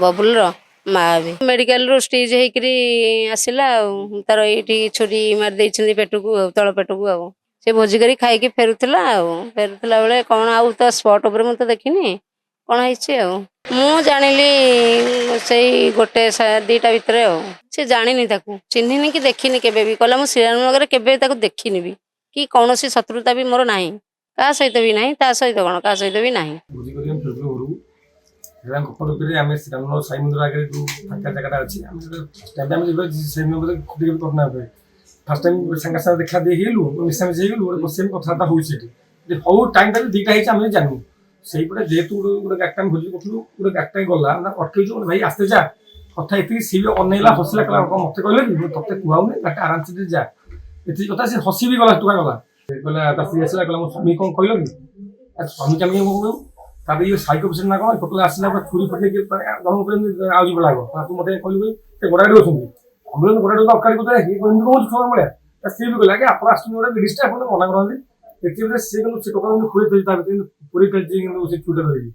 बबुल माँ भी मेडिकल रू स्टेज होकरी आसला तार ये छुरी मारी देती पेट को तल पेट को से भोजी कर खाई फेरुला फेरुला बेले कौन आउ तो स्पट उपर मुझे देखनी कौन है मु जानिली से गोटे दीटा भितर से जानी चिन्हनी कि देखनी केवे भी कहला मुझे श्रीरामनगर केवे देखनी भी कि कौन शत्रुता भी मोर ना क्या सहित भी ना ता सहित कौन क्या सहित भी ना श्रीरामनगर साई मंदिर आगे जो फाँका जगह अच्छी फास्ट टाइम सांगे साथ देखा देलु मिसामिशी गलु बस कथबार्ता हो हौ टाइम दुईटा आम जानू से जेहेतु गोटे गाड़टा भोजी करूँ गोटे गाड़टा गला अटक भाई आसते जा कथा ये सी भी अनैला हसला कहला मत कहले कि ते कहूनी गाड़टा आराम से जा ये कथा से हसी भी गला टुका गला कहला स्त्री आसला कहला मो स्वामी कौन कहल कि स्वामी के कहूँ तापर ये साइको पेसेंट ना कौन टोटल आसला छुरी फटे जन आज बड़ा तू मत कहलु गोड़ा गाड़ी अच्छी हम गोड़ा गाड़ी अकाली को कौन छुआ मिले स्त्री भी कहला कि आप गोटे लेडिज आप मना करते सी से टोका खुले पूरी चलती छुटे धरिकी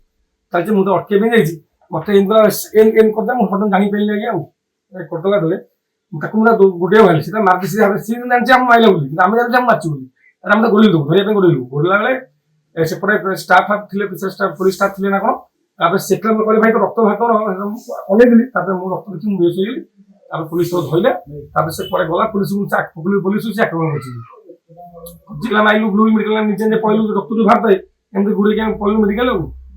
चलती मुझे अटके भी जाइए मत एम करदे मुझे फटन जापारे आगे करदेला बेले गोटे भाई सीधा मार्दी सी जानी माइला बोली आम जानी मार्च बोली आम गोल धरिया गोलू गोला बेले सेपटे स्टाफ थे पुलिस स्टाफ थे ना कौन सेकेंड कहले भाई रक्त भात अनेक मुझे रक्त देखी मुझे बेस होगली पुलिस धरले से गला पुलिस से आक्रमण कर माइलु ब्लू मेडिकल निजे पलू रक्त बाहर एमती गुड़े पलू मेडिकल